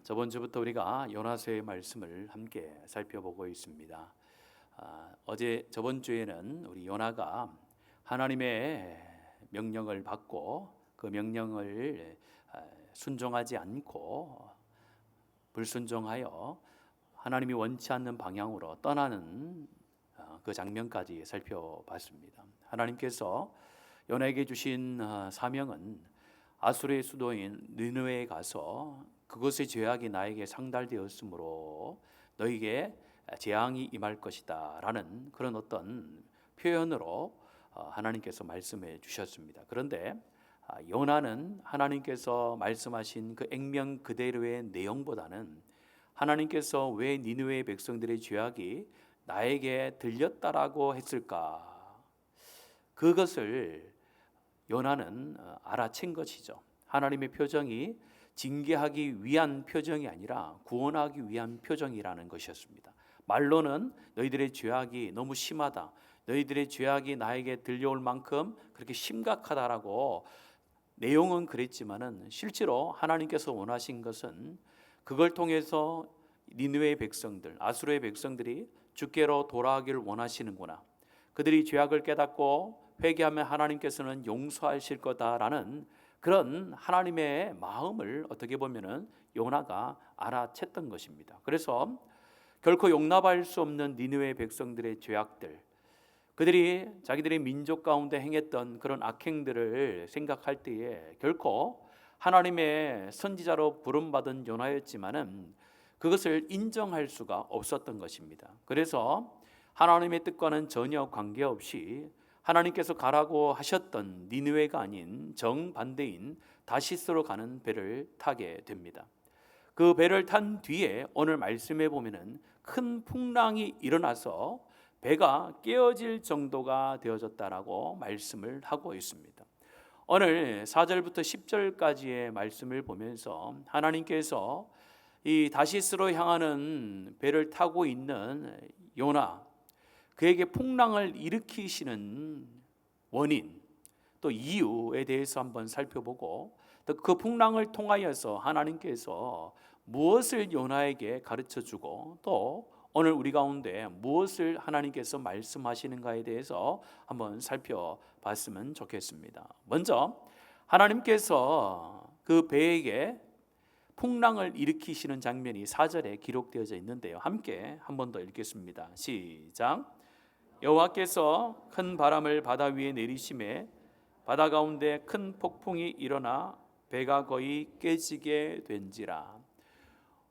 저번 주부터 우리가 요나서의 말씀을 함께 살펴보고 있습니다. 저번 주에는 우리 요나가 하나님의 명령을 받고 그 명령을 순종하지 않고 불순종하여 하나님이 원치 않는 방향으로 떠나는 그 장면까지 살펴봤습니다. 하나님께서 요나에게 주신 사명은 아수르의 수도인 느느웨에 가서 그곳의 죄악이 나에게 상달되었으므로 너에게 재앙이 임할 것이다 라는 그런 어떤 표현으로 하나님께서 말씀해 주셨습니다. 그런데 요나는 하나님께서 말씀하신 그 액면 그대로의 내용보다는 하나님께서 왜 니느웨의 백성들의 죄악이 나에게 들렸다라고 했을까, 그것을 요나는 알아챈 것이죠. 하나님의 표정이 징계하기 위한 표정이 아니라 구원하기 위한 표정이라는 것이었습니다. 말로는 너희들의 죄악이 너무 심하다, 너희들의 죄악이 나에게 들려올 만큼 그렇게 심각하다라고 내용은 그랬지만은 실제로 하나님께서 원하신 것은 그걸 통해서 니느웨의 백성들, 아수르의 백성들이 주께로 돌아가기를 원하시는구나, 그들이 죄악을 깨닫고 회개하면 하나님께서는 용서하실 거다라는 그런 하나님의 마음을 어떻게 보면은 요나가 알아챘던 것입니다. 그래서 결코 용납할 수 없는 니느웨 백성들의 죄악들, 그들이 자기들의 민족 가운데 행했던 그런 악행들을 생각할 때에 결코 하나님의 선지자로 부름받은 요나였지만은 그것을 인정할 수가 없었던 것입니다. 그래서 하나님의 뜻과는 전혀 관계없이 하나님께서 가라고 하셨던 니느웨가 아닌 정반대인 다시스로 가는 배를 타게 됩니다. 그 배를 탄 뒤에 오늘 말씀해 보면은 큰 풍랑이 일어나서 배가 깨어질 정도가 되어졌다라고 말씀을 하고 있습니다. 오늘 4절부터 10절까지의 말씀을 보면서 하나님께서 이 다시스로 향하는 배를 타고 있는 요나, 그에게 풍랑을 일으키시는 원인, 또 이유에 대해서 한번 살펴보고, 또 그 풍랑을 통하여서 하나님께서 무엇을 요나에게 가르쳐주고 또 오늘 우리 가운데 무엇을 하나님께서 말씀하시는가에 대해서 한번 살펴봤으면 좋겠습니다. 먼저 하나님께서 그 배에게 풍랑을 일으키시는 장면이 4절에 기록되어져 있는데요, 함께 한 번 더 읽겠습니다. 시작. 여호와께서 큰 바람을 바다 위에 내리심에 바다 가운데 큰 폭풍이 일어나 배가 거의 깨지게 된지라.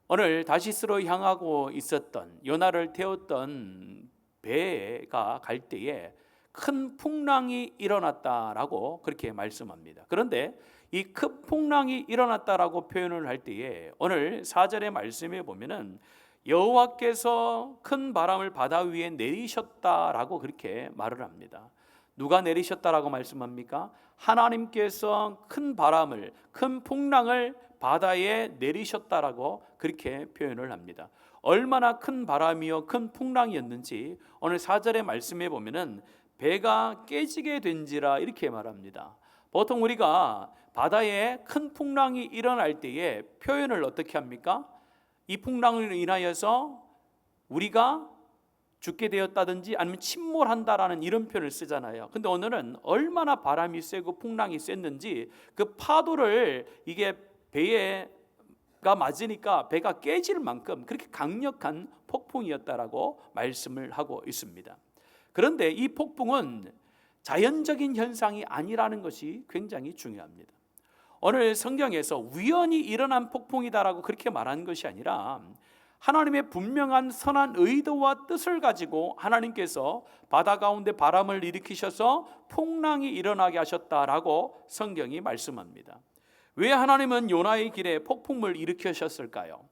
오늘 다시스로 향하고 있었던 요나를 태웠던 배가 갈 때에 큰 풍랑이 일어났다라고 그렇게 말씀합니다. 그런데 이 큰 풍랑이 일어났다라고 표현을 할 때에 오늘 4절의 말씀에 보면은 여호와께서 큰 바람을 바다 위에 내리셨다라고 그렇게 말을 합니다. 누가 내리셨다라고 말씀합니까? 하나님께서 큰 바람을, 큰 풍랑을 바다에 내리셨다라고 그렇게 표현을 합니다. 얼마나 큰 바람이요 큰 풍랑이었는지 오늘 4절의 말씀에 보면은 배가 깨지게 된지라 이렇게 말합니다. 보통 우리가 바다에 큰 풍랑이 일어날 때에 표현을 어떻게 합니까? 이 풍랑으로 인하여서 우리가 죽게 되었다든지 아니면 침몰한다라는 이런 표현을 쓰잖아요. 근데 오늘은 얼마나 바람이 세고 풍랑이 셌는지 그 파도를 이게 배가 맞으니까 배가 깨질 만큼 그렇게 강력한 폭풍이었다라고 말씀을 하고 있습니다. 그런데 이 폭풍은 자연적인 현상이 아니라는 것이 굉장히 중요합니다. 오늘 성경에서 우연히 일어난 폭풍이다라고 그렇게 말하는 것이 아니라 하나님의 분명한 선한 의도와 뜻을 가지고 하나님께서 바다 가운데 바람을 일으키셔서 풍랑이 일어나게 하셨다라고 성경이 말씀합니다. 왜 하나님은 요나의 길에 폭풍을 일으키셨을까요?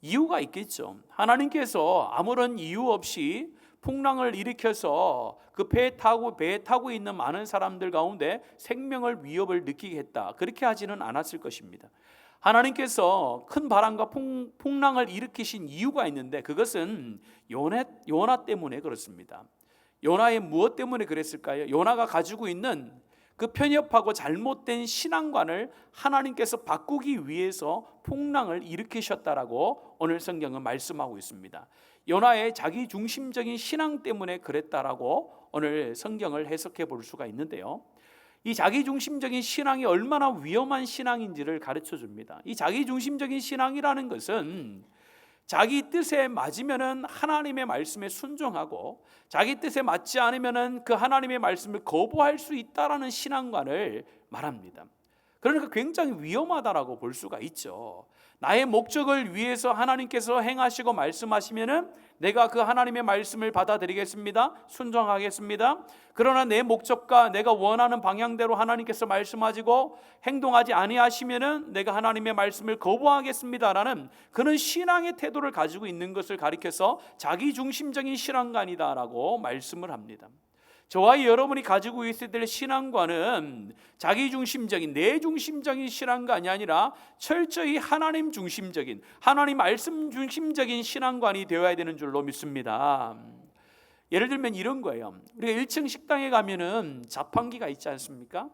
이유가 있겠죠. 하나님께서 아무런 이유 없이 풍랑을 일으켜서 그 배에 타고 있는 많은 사람들 가운데 생명을 위협을 느끼게 했다, 그렇게 하지는 않았을 것입니다. 하나님께서 큰 바람과 풍랑을 일으키신 이유가 있는데 그것은 요나 때문에 그렇습니다. 요나의 무엇 때문에 그랬을까요? 요나가 가지고 있는 그 편협하고 잘못된 신앙관을 하나님께서 바꾸기 위해서 풍랑을 일으키셨다라고 오늘 성경은 말씀하고 있습니다. 요나의 자기 중심적인 신앙 때문에 그랬다라고 오늘 성경을 해석해 볼 수가 있는데요, 이 자기 중심적인 신앙이 얼마나 위험한 신앙인지를 가르쳐 줍니다. 이 자기 중심적인 신앙이라는 것은 자기 뜻에 맞으면은 하나님의 말씀에 순종하고 자기 뜻에 맞지 않으면은 그 하나님의 말씀을 거부할 수 있다라는 신앙관을 말합니다. 그러니까 굉장히 위험하다라고 볼 수가 있죠. 나의 목적을 위해서 하나님께서 행하시고 말씀하시면은 내가 그 하나님의 말씀을 받아들이겠습니다. 순종하겠습니다. 그러나 내 목적과 내가 원하는 방향대로 하나님께서 말씀하시고 행동하지 아니하시면은 내가 하나님의 말씀을 거부하겠습니다라는 그런 신앙의 태도를 가지고 있는 것을 가리켜서 자기 중심적인 신앙관이다라고 말씀을 합니다. 저와 여러분이 가지고 있어야 될 신앙관은 자기 중심적인, 내 중심적인 신앙관이 아니라 철저히 하나님 중심적인, 하나님 말씀 중심적인 신앙관이 되어야 되는 줄로 믿습니다. 예를 들면 이런 거예요. 우리가 1층 식당에 가면은 자판기가 있지 않습니까?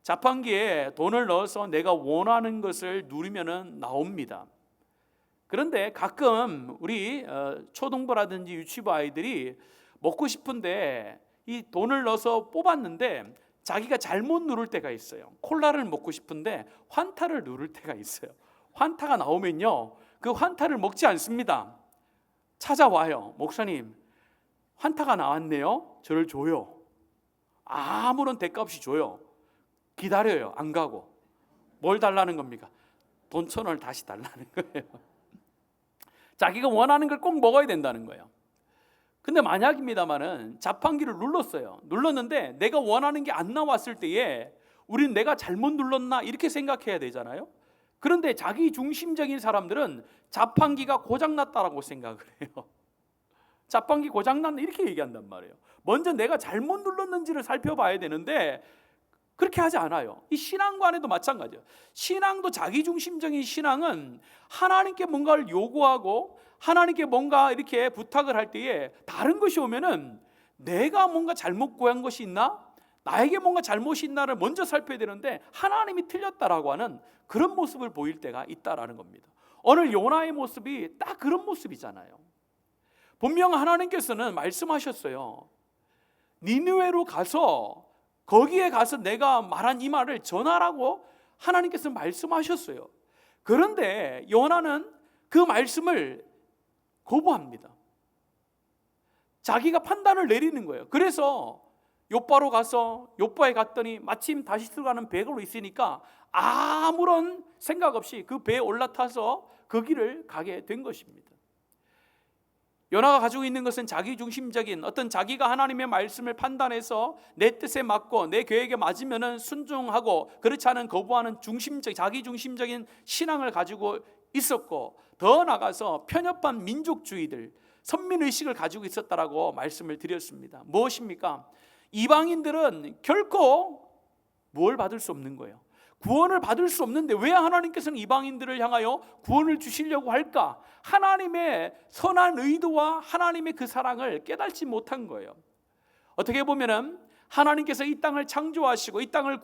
자판기에 돈을 넣어서 내가 원하는 것을 누르면은 나옵니다. 그런데 가끔 우리 초등부라든지 유치부 아이들이 먹고 싶은데 이 돈을 넣어서 뽑았는데 자기가 잘못 누를 때가 있어요. 콜라를 먹고 싶은데 환타를 누를 때가 있어요. 환타가 나오면요, 그 환타를 먹지 않습니다. 찾아와요. 목사님, 환타가 나왔네요. 저를 줘요. 아무런 대가 없이 줘요. 기다려요. 안 가고. 뭘 달라는 겁니까? 돈 1,000원을 다시 달라는 거예요. 자기가 원하는 걸 꼭 먹어야 된다는 거예요. 근데 만약입니다만은 자판기를 눌렀는데 내가 원하는 게 안 나왔을 때에 우리는 내가 잘못 눌렀나 이렇게 생각해야 되잖아요. 그런데 자기 중심적인 사람들은 자판기가 고장났다라고 생각을 해요. 자판기 고장났나 이렇게 얘기한단 말이에요. 먼저 내가 잘못 눌렀는지를 살펴봐야 되는데 그렇게 하지 않아요. 이 신앙관에도 마찬가지예요. 신앙도 자기 중심적인 신앙은 하나님께 뭔가를 요구하고 하나님께 뭔가 이렇게 부탁을 할 때에 다른 것이 오면은 내가 뭔가 잘못 구한 것이 있나? 나에게 뭔가 잘못이 있나를 먼저 살펴야 되는데 하나님이 틀렸다라고 하는 그런 모습을 보일 때가 있다라는 겁니다. 오늘 요나의 모습이 딱 그런 모습이잖아요. 분명 하나님께서는 말씀하셨어요. 니느웨로 가서 거기에 가서 내가 말한 이 말을 전하라고 하나님께서 말씀하셨어요. 그런데 요나는 그 말씀을 거부합니다. 자기가 판단을 내리는 거예요. 그래서 요바로 가서 요바에 갔더니 마침 다시스 가는 배가 있으니까 아무런 생각 없이 그 배에 올라타서 그 길을 가게 된 것입니다. 요나가 가지고 있는 것은 자기 중심적인 어떤 자기가 하나님의 말씀을 판단해서 내 뜻에 맞고 내 계획에 맞으면 순종하고 그렇지 않은 거부하는 자기 중심적인 신앙을 가지고 있었고, 더 나아가서 편협한 민족주의들, 선민의식을 가지고 있었다라고 말씀을 드렸습니다. 무엇입니까? 이방인들은 결코 뭘 받을 수 없는 거예요. 구원을 받을 수 없는데 왜 하나님께서는 이방인들을 향하여 구원을 주시려고 할까? 하나님의 선한 의도와 하나님의 그 사랑을 깨닫지 못한 거예요. 어떻게 보면은 하나님께서 이 땅을 창조하시고 이 땅을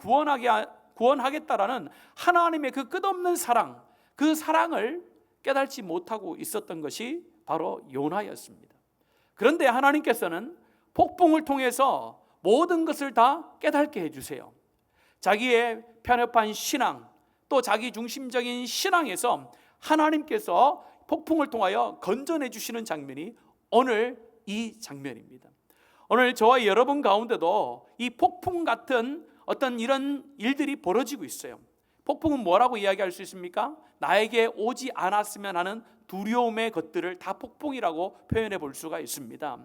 구원하겠다라는 하나님의 그 끝없는 사랑, 그 사랑을 깨닫지 못하고 있었던 것이 바로 요나였습니다. 그런데 하나님께서는 폭풍을 통해서 모든 것을 다 깨닫게 해주세요. 자기의 편협한 신앙, 또 자기 중심적인 신앙에서 하나님께서 폭풍을 통하여 건져내 주시는 장면이 오늘 이 장면입니다. 오늘 저와 여러분 가운데도 이 폭풍 같은 어떤 이런 일들이 벌어지고 있어요. 폭풍은 뭐라고 이야기할 수 있습니까? 나에게 오지 않았으면 하는 두려움의 것들을 다 폭풍이라고 표현해 볼 수가 있습니다.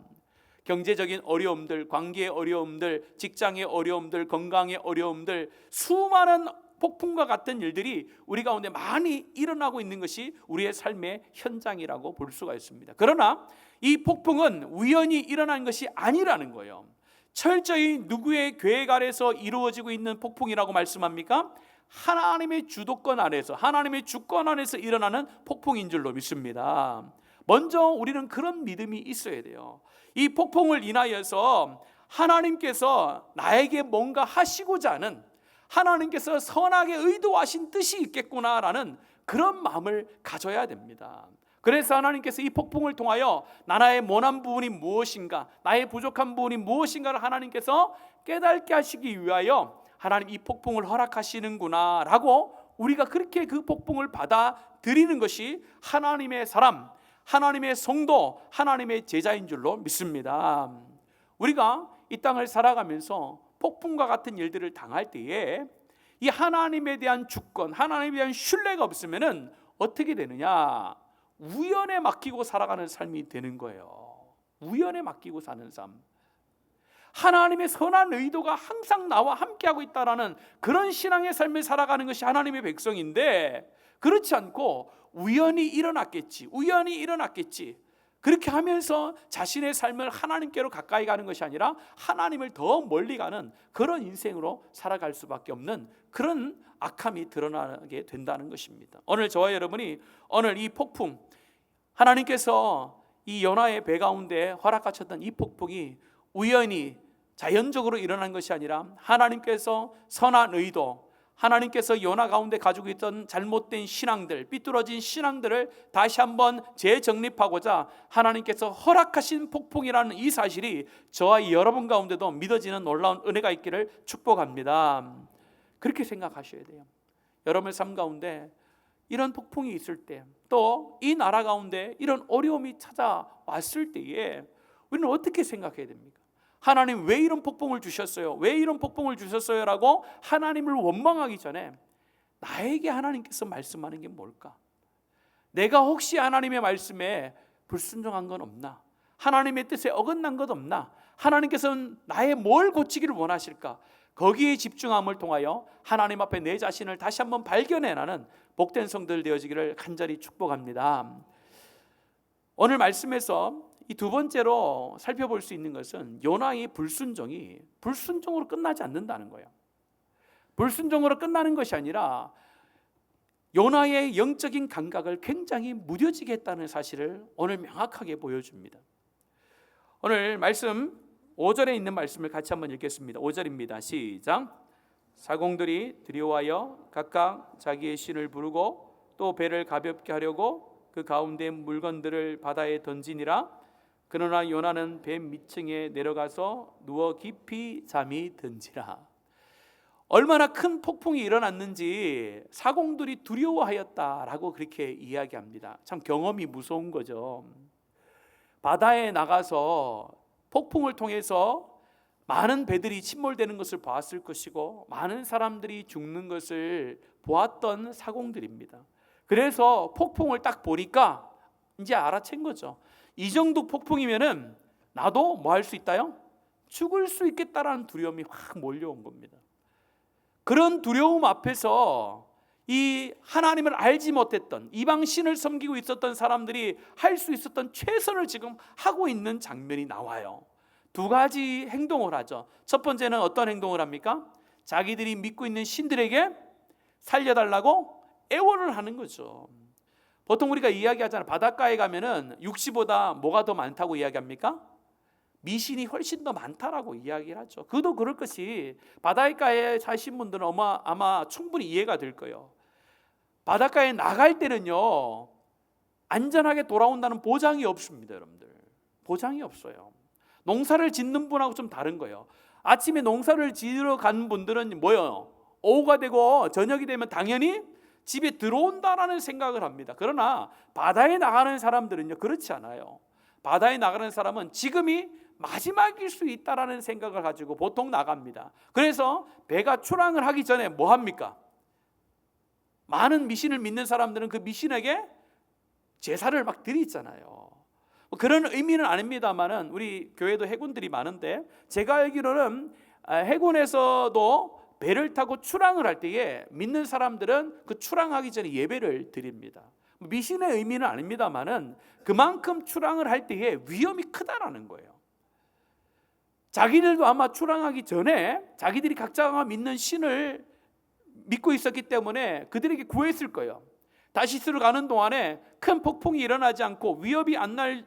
경제적인 어려움들, 관계의 어려움들, 직장의 어려움들, 건강의 어려움들, 수많은 폭풍과 같은 일들이 우리 가운데 많이 일어나고 있는 것이 우리의 삶의 현장이라고 볼 수가 있습니다. 그러나 이 폭풍은 우연히 일어난 것이 아니라는 거예요. 철저히 누구의 계획 아래서 이루어지고 있는 폭풍이라고 말씀합니까? 하나님의 주도권 아래서, 하나님의 주권 안에서 일어나는 폭풍인 줄로 믿습니다. 먼저 우리는 그런 믿음이 있어야 돼요. 이 폭풍을 인하여서 하나님께서 나에게 뭔가 하시고자 하는, 하나님께서 선하게 의도하신 뜻이 있겠구나라는 그런 마음을 가져야 됩니다. 그래서 하나님께서 이 폭풍을 통하여 나의 모난 부분이 무엇인가, 나의 부족한 부분이 무엇인가를 하나님께서 깨닫게 하시기 위하여 하나님 이 폭풍을 허락하시는구나 라고 우리가 그렇게 그 폭풍을 받아들이는 것이 하나님의 사람, 하나님의 성도, 하나님의 제자인 줄로 믿습니다. 우리가 이 땅을 살아가면서 폭풍과 같은 일들을 당할 때에 이 하나님에 대한 주권, 하나님에 대한 신뢰가 없으면은 어떻게 되느냐? 우연에 맡기고 살아가는 삶이 되는 거예요. 우연에 맡기고 사는 삶. 하나님의 선한 의도가 항상 나와 함께하고 있다라는 그런 신앙의 삶을 살아가는 것이 하나님의 백성인데, 그렇지 않고 우연히 일어났겠지, 우연히 일어났겠지, 그렇게 하면서 자신의 삶을 하나님께로 가까이 가는 것이 아니라 하나님을 더 멀리 가는 그런 인생으로 살아갈 수밖에 없는 그런 악함이 드러나게 된다는 것입니다. 오늘 저와 여러분이 오늘 이 폭풍, 하나님께서 이 요나의 배 가운데 허락하셨던 이 폭풍이 우연히 자연적으로 일어난 것이 아니라 하나님께서 선한 의도, 하나님께서 요나 가운데 가지고 있던 잘못된 신앙들, 삐뚤어진 신앙들을 다시 한번 재정립하고자 하나님께서 허락하신 폭풍이라는 이 사실이 저와 여러분 가운데도 믿어지는 놀라운 은혜가 있기를 축복합니다. 그렇게 생각하셔야 돼요. 여러분의 삶 가운데 이런 폭풍이 있을 때, 또 이 나라 가운데 이런 어려움이 찾아왔을 때에 우리는 어떻게 생각해야 됩니까? 하나님 왜 이런 폭풍을 주셨어요? 왜 이런 폭풍을 주셨어요? 라고 하나님을 원망하기 전에 나에게 하나님께서 말씀하는 게 뭘까? 내가 혹시 하나님의 말씀에 불순종한 건 없나? 하나님의 뜻에 어긋난 것 없나? 하나님께서는 나의 뭘 고치기를 원하실까? 거기에 집중함을 통하여 하나님 앞에 내 자신을 다시 한번 발견해내는 복된 성들 되어지기를 간절히 축복합니다. 오늘 말씀에서 이 두 번째로 살펴볼 수 있는 것은 요나의 불순종이 불순종으로 끝나지 않는다는 거예요. 불순종으로 끝나는 것이 아니라 요나의 영적인 감각을 굉장히 무뎌지게 했다는 사실을 오늘 명확하게 보여줍니다. 오늘 말씀 5절에 있는 말씀을 같이 한번 읽겠습니다. 5절입니다. 시작. 사공들이 두려워하여 각각 자기의 신을 부르고 또 배를 가볍게 하려고 그 가운데 물건들을 바다에 던지니라. 그러나 요나는 배 밑층에 내려가서 누워 깊이 잠이 든지라. 얼마나 큰 폭풍이 일어났는지 사공들이 두려워하였다라고 그렇게 이야기합니다. 참 경험이 무서운 거죠. 바다에 나가서 폭풍을 통해서 많은 배들이 침몰되는 것을 보았을 것이고 많은 사람들이 죽는 것을 보았던 사공들입니다. 그래서 폭풍을 딱 보니까 이제 알아챈 거죠. 이 정도 폭풍이면은 나도 뭐 할 수 있다요? 죽을 수 있겠다라는 두려움이 확 몰려온 겁니다. 그런 두려움 앞에서 이 하나님을 알지 못했던 이방 신을 섬기고 있었던 사람들이 할 수 있었던 최선을 지금 하고 있는 장면이 나와요. 두 가지 행동을 하죠. 첫 번째는 어떤 행동을 합니까? 자기들이 믿고 있는 신들에게 살려달라고 애원을 하는 거죠. 보통 우리가 이야기하잖아요. 바닷가에 가면은 육지보다 뭐가 더 많다고 이야기합니까? 미신이 훨씬 더 많다라고 이야기를 하죠. 그도 그럴 것이 바닷가에 사신 분들은 아마 충분히 이해가 될 거예요. 바닷가에 나갈 때는요, 안전하게 돌아온다는 보장이 없습니다, 여러분들. 보장이 없어요. 농사를 짓는 분하고 좀 다른 거예요. 아침에 농사를 지으러 간 분들은 뭐예요? 오후가 되고 저녁이 되면 당연히 집에 들어온다라는 생각을 합니다. 그러나 바다에 나가는 사람들은요, 그렇지 않아요. 바다에 나가는 사람은 지금이 마지막일 수 있다라는 생각을 가지고 보통 나갑니다. 그래서 배가 출항을 하기 전에 뭐 합니까? 많은 미신을 믿는 사람들은 그 미신에게 제사를 막 드리잖아요. 그런 의미는 아닙니다만은 우리 교회도 해군들이 많은데 제가 알기로는 해군에서도 배를 타고 출항을 할 때에 믿는 사람들은 그 출항하기 전에 예배를 드립니다. 미신의 의미는 아닙니다만은 그만큼 출항을 할 때에 위험이 크다라는 거예요. 자기들도 아마 출항하기 전에 자기들이 각자가 믿는 신을 믿고 있었기 때문에 그들에게 구했을 거예요. 다시스로 가는 동안에 큰 폭풍이 일어나지 않고 위협이 안 날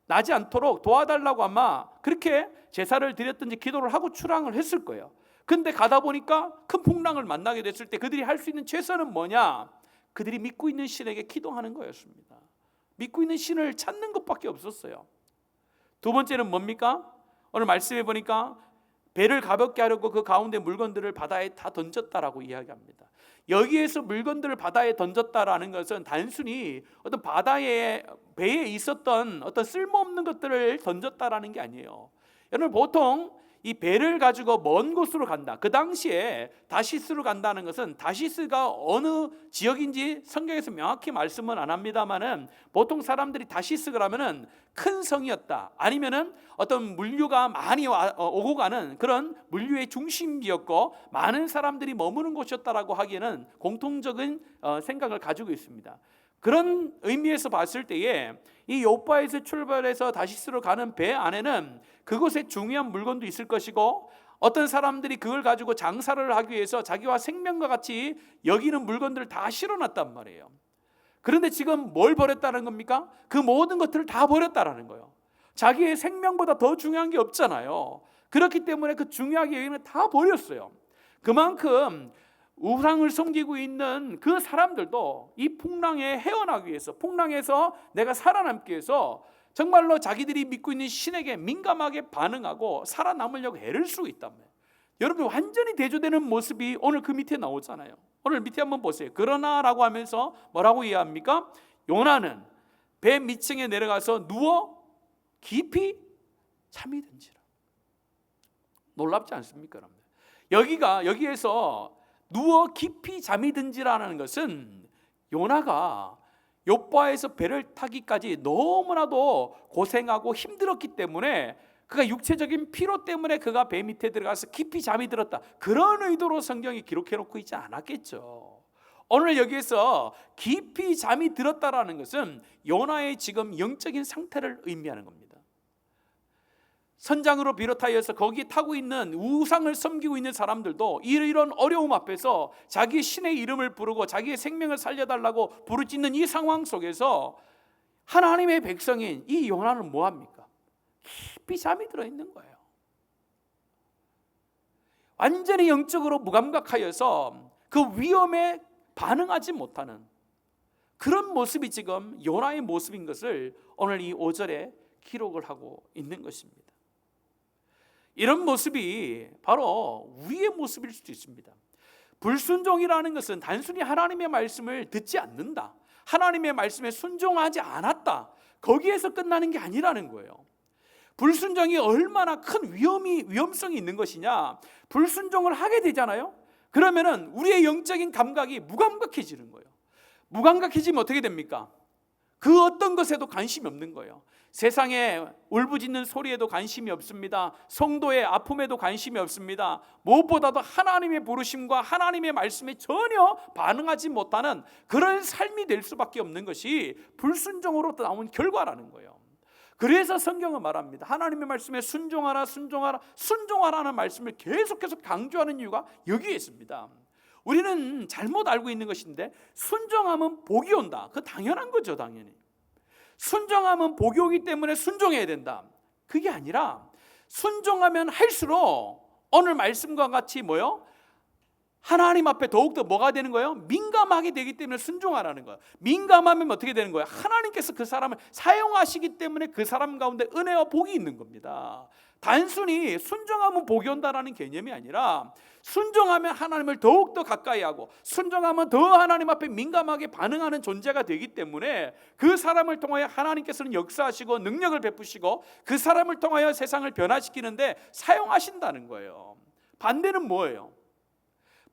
나지 않도록 도와달라고 아마 그렇게 제사를 드렸든지 기도를 하고 출항을 했을 거예요. 근데 가다 보니까 큰 풍랑을 만나게 됐을 때 그들이 할 수 있는 최선은 뭐냐? 그들이 믿고 있는 신에게 기도하는 거였습니다. 믿고 있는 신을 찾는 것밖에 없었어요. 두 번째는 뭡니까? 오늘 말씀해 보니까 배를 가볍게 하려고 그 가운데 물건들을 바다에 다 던졌다라고 이야기합니다. 여기에서 물건들을 바다에 던졌다라는 것은 단순히 어떤 바다에 배에 있었던 어떤 쓸모없는 것들을 던졌다라는 게 아니에요. 여러분, 보통 이 배를 가지고 먼 곳으로 간다. 그 당시에 다시스로 간다는 것은 다시스가 어느 지역인지 성경에서 명확히 말씀은 안 합니다만은 보통 사람들이 다시스 그러면은 큰 성이었다. 아니면은 어떤 물류가 많이 오고 가는 그런 물류의 중심지였고 많은 사람들이 머무는 곳이었다라고 하기에는 공통적인 생각을 가지고 있습니다. 그런 의미에서 봤을 때에 이 요빠에서 출발해서 다시스로 가는 배 안에는 그곳에 중요한 물건도 있을 것이고 어떤 사람들이 그걸 가지고 장사를 하기 위해서 자기와 생명과 같이 여기는 물건들을 다 실어놨단 말이에요. 그런데 지금 뭘 버렸다는 겁니까? 그 모든 것들을 다 버렸다라는 거예요. 자기의 생명보다 더 중요한 게 없잖아요. 그렇기 때문에 그 중요하게 여기는 다 버렸어요. 그만큼 우상을 섬기고 있는 그 사람들도 이 풍랑에 헤어나기 위해서, 풍랑에서 내가 살아남기 위해서 정말로 자기들이 믿고 있는 신에게 민감하게 반응하고 살아남으려고 애를 쓰고 있단 말이에요. 여러분, 완전히 대조되는 모습이 오늘 그 밑에 나오잖아요. 오늘 밑에 한번 보세요. 그러나라고 하면서 뭐라고 이해합니까? 요나는 배 밑층에 내려가서 누워 깊이 잠이 든지라. 놀랍지 않습니까, 여러분? 여기에서 누워 깊이 잠이 든지라는 것은 요나가 욥바에서 배를 타기까지 너무나도 고생하고 힘들었기 때문에 그가 육체적인 피로 때문에 그가 배 밑에 들어가서 깊이 잠이 들었다, 그런 의도로 성경이 기록해 놓고 있지 않았겠죠. 오늘 여기에서 깊이 잠이 들었다라는 것은 요나의 지금 영적인 상태를 의미하는 겁니다. 선장으로 비롯하여서 거기에 타고 있는 우상을 섬기고 있는 사람들도 이런 어려움 앞에서 자기 신의 이름을 부르고 자기의 생명을 살려달라고 부르짖는 이 상황 속에서 하나님의 백성인 이 요나는 뭐합니까? 깊이 잠이 들어있는 거예요. 완전히 영적으로 무감각하여서 그 위험에 반응하지 못하는 그런 모습이 지금 요나의 모습인 것을 오늘 이 5절에 기록을 하고 있는 것입니다. 이런 모습이 바로 우리의 모습일 수도 있습니다. 불순종이라는 것은 단순히 하나님의 말씀을 듣지 않는다, 하나님의 말씀에 순종하지 않았다, 거기에서 끝나는 게 아니라는 거예요. 불순종이 얼마나 큰 위험성이 있는 것이냐. 불순종을 하게 되잖아요. 그러면은 우리의 영적인 감각이 무감각해지는 거예요. 무감각해지면 어떻게 됩니까? 그 어떤 것에도 관심이 없는 거예요. 세상에 울부짖는 소리에도 관심이 없습니다. 성도의 아픔에도 관심이 없습니다. 무엇보다도 하나님의 부르심과 하나님의 말씀에 전혀 반응하지 못하는 그런 삶이 될 수밖에 없는 것이 불순종으로 나온 결과라는 거예요. 그래서 성경은 말합니다. 하나님의 말씀에 순종하라, 순종하라, 순종하라는 말씀을 계속해서 강조하는 이유가 여기에 있습니다. 우리는 잘못 알고 있는 것인데 순종하면 복이 온다. 그거 당연한 거죠, 당연히. 순종하면 복이 오기 때문에 순종해야 된다. 그게 아니라 순종하면 할수록 오늘 말씀과 같이 뭐요? 하나님 앞에 더욱더 뭐가 되는 거예요? 민감하게 되기 때문에 순종하라는 거예요. 민감하면 어떻게 되는 거예요? 하나님께서 그 사람을 사용하시기 때문에 그 사람 가운데 은혜와 복이 있는 겁니다. 단순히 순종하면 복이 온다라는 개념이 아니라 순종하면 하나님을 더욱더 가까이 하고 순종하면 더 하나님 앞에 민감하게 반응하는 존재가 되기 때문에 그 사람을 통하여 하나님께서는 역사하시고 능력을 베푸시고 그 사람을 통하여 세상을 변화시키는데 사용하신다는 거예요. 반대는 뭐예요?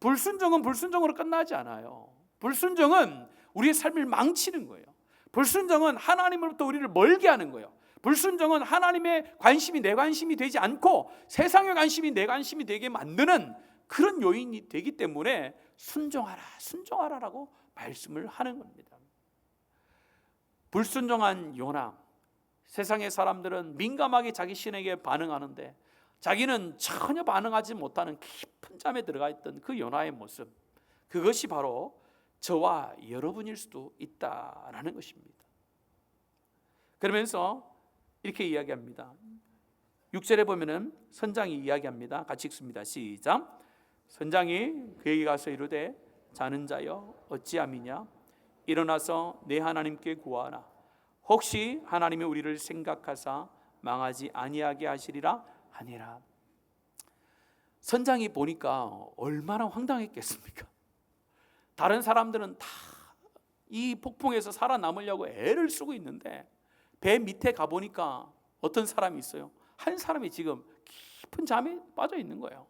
불순종은 불순종으로 끝나지 않아요. 불순종은 우리의 삶을 망치는 거예요. 불순종은 하나님으로부터 우리를 멀게 하는 거예요. 불순종은 하나님의 관심이 내 관심이 되지 않고 세상의 관심이 내 관심이 되게 만드는 그런 요인이 되기 때문에 순종하라, 순종하라라고 말씀을 하는 겁니다. 불순종한 요나, 세상의 사람들은 민감하게 자기 신에게 반응하는데 자기는 전혀 반응하지 못하는 깊은 잠에 들어가 있던 그 요나의 모습, 그것이 바로 저와 여러분일 수도 있다라는 것입니다. 그러면서 이렇게 이야기합니다. 6절에 보면은 선장이 이야기합니다. 같이 읽습니다. 시작. 선장이 그에게 가서 이르되 자는 자여 어찌함이냐 일어나서 내 하나님께 구하라. 혹시 하나님이 우리를 생각하사 망하지 아니하게 하시리라 하니라. 선장이 보니까 얼마나 황당했겠습니까? 다른 사람들은 다 이 폭풍에서 살아남으려고 애를 쓰고 있는데 배 밑에 가보니까 어떤 사람이 있어요. 한 사람이 지금 깊은 잠에 빠져 있는 거예요.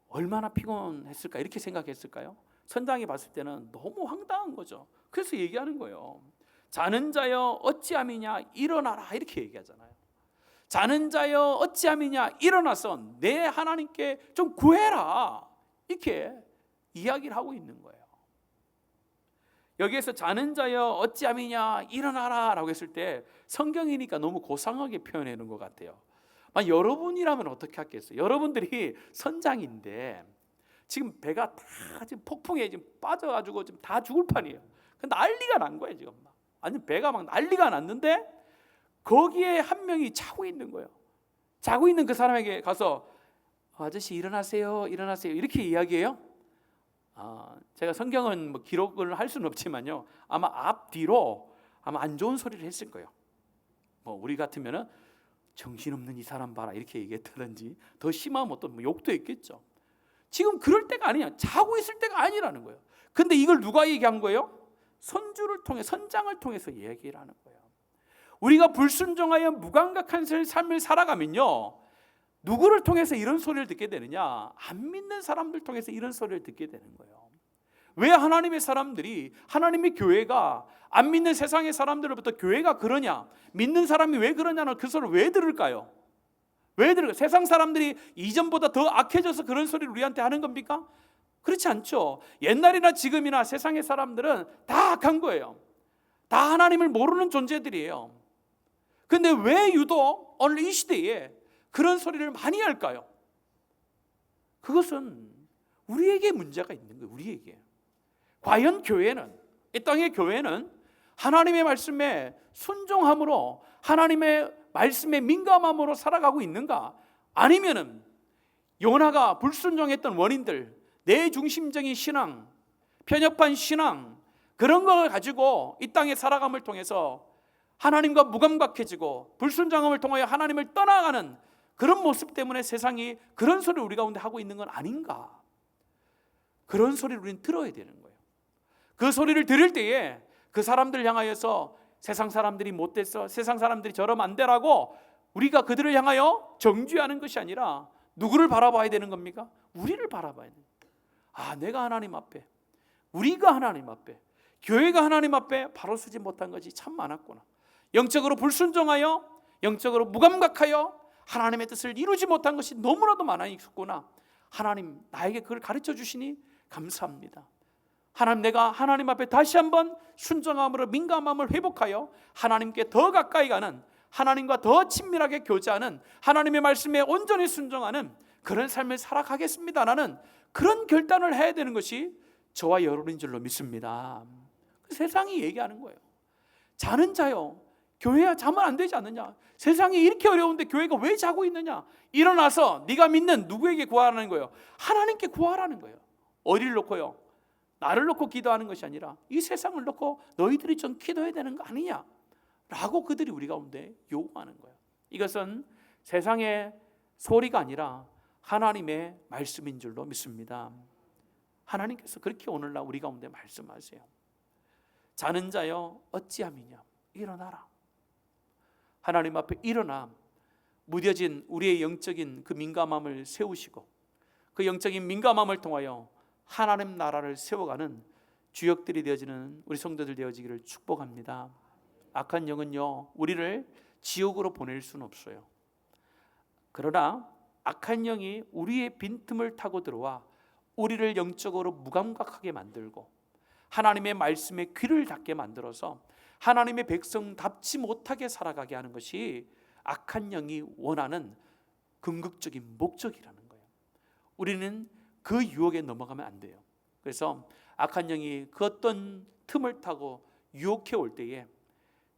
얼마나 피곤했을까 이렇게 생각했을까요? 선장이 봤을 때는 너무 황당한 거죠. 그래서 얘기하는 거예요. 자는 자여 어찌함이냐 일어나라 이렇게 얘기하잖아요. 자는 자여 어찌함이냐 일어나서 내 하나님께 좀 구해라 이렇게 이야기를 하고 있는 거예요. 여기에서 자는 자여 어찌함이냐 일어나라 라고 했을 때 성경이니까 너무 고상하게 표현해 놓은 것 같아요. 여러분이라면 어떻게 하겠어요? 여러분들이 선장인데 지금 배가 다 지금 폭풍에 지금 빠져가지고 지금 다 죽을 판이에요. 난리가 난 거예요 지금. 아니 배가 막 난리가 났는데 거기에 한 명이 자고 있는 거예요. 자고 있는 그 사람에게 가서 아저씨 일어나세요, 일어나세요 이렇게 이야기해요. 제가 성경은 뭐 기록을 할 수는 없지만요. 아마 앞뒤로 아마 안 좋은 소리를 했을 거예요. 뭐 우리 같으면은 정신없는 이 사람 봐라 이렇게 얘기했다든지 더 심하면 어떤 뭐 욕도 했겠죠. 지금 그럴 때가 아니야. 자고 있을 때가 아니라는 거예요. 근데 이걸 누가 얘기한 거예요? 선주를 통해 선장을 통해서 얘기를 하는 거예요. 우리가 불순종하여 무감각한 삶을 살아가면요, 누구를 통해서 이런 소리를 듣게 되느냐? 안 믿는 사람들 통해서 이런 소리를 듣게 되는 거예요. 왜 하나님의 사람들이, 하나님의 교회가 안 믿는 세상의 사람들로부터 교회가 그러냐? 믿는 사람이 왜 그러냐는 그 소리를 왜 들을까요? 왜 들을까요? 세상 사람들이 이전보다 더 악해져서 그런 소리를 우리한테 하는 겁니까? 그렇지 않죠. 옛날이나 지금이나 세상의 사람들은 다 악한 거예요. 다 하나님을 모르는 존재들이에요. 근데 왜 유독 오늘 이 시대에 그런 소리를 많이 할까요? 그것은 우리에게 문제가 있는 거예요. 우리에게. 과연 교회는, 이 땅의 교회는 하나님의 말씀에 순종함으로 하나님의 말씀에 민감함으로 살아가고 있는가? 아니면은 요나가 불순종했던 원인들, 내 중심적인 신앙, 편협한 신앙, 그런 걸 가지고 이 땅에 살아감을 통해서 하나님과 무감각해지고 불순종함을 통하여 하나님을 떠나가는 그런 모습 때문에 세상이 그런 소리를 우리 가운데 하고 있는 건 아닌가? 그런 소리를 우리는 들어야 되는 거예요. 그 소리를 들을 때에 그 사람들 향하여서 세상 사람들이 못됐어, 세상 사람들이 저러면 안 되라고 우리가 그들을 향하여 정죄하는 것이 아니라 누구를 바라봐야 되는 겁니까? 우리를 바라봐야 돼요. 내가 하나님 앞에, 우리가 하나님 앞에, 교회가 하나님 앞에 바로 서지 못한 것이 참 많았구나. 영적으로 불순종하여, 영적으로 무감각하여 하나님의 뜻을 이루지 못한 것이 너무나도 많아 있었구나. 하나님 나에게 그걸 가르쳐 주시니 감사합니다. 하나님, 내가 하나님 앞에 다시 한번 순종함으로 민감함을 회복하여 하나님께 더 가까이 가는, 하나님과 더 친밀하게 교제하는, 하나님의 말씀에 온전히 순종하는 그런 삶을 살아가겠습니다라는 그런 결단을 해야 되는 것이 저와 여러분인 줄로 믿습니다. 세상이 얘기하는 거예요. 자는 자요, 교회야 자면 안 되지 않느냐? 세상이 이렇게 어려운데 교회가 왜 자고 있느냐? 일어나서 네가 믿는 누구에게 구하라는 거예요? 하나님께 구하라는 거예요. 어디를 놓고요? 나를 놓고 기도하는 것이 아니라 이 세상을 놓고 너희들이 좀 기도해야 되는 거 아니냐? 라고 그들이 우리 가운데 요구하는 거예요. 이것은 세상의 소리가 아니라 하나님의 말씀인 줄로 믿습니다. 하나님께서 그렇게 오늘날 우리 가운데 말씀하세요. 자는 자여 어찌함이냐? 일어나라. 하나님 앞에 일어나 무뎌진 우리의 영적인 그 민감함을 세우시고 그 영적인 민감함을 통하여 하나님 나라를 세워가는 주역들이 되어지는 우리 성도들 되어지기를 축복합니다. 악한 영은요, 우리를 지옥으로 보낼 수는 없어요. 그러나 악한 영이 우리의 빈틈을 타고 들어와 우리를 영적으로 무감각하게 만들고 하나님의 말씀에 귀를 닫게 만들어서 하나님의 백성답지 못하게 살아가게 하는 것이 악한 영이 원하는 궁극적인 목적이라는 거예요. 우리는 그 유혹에 넘어가면 안 돼요. 그래서 악한 영이 그 어떤 틈을 타고 유혹해 올 때에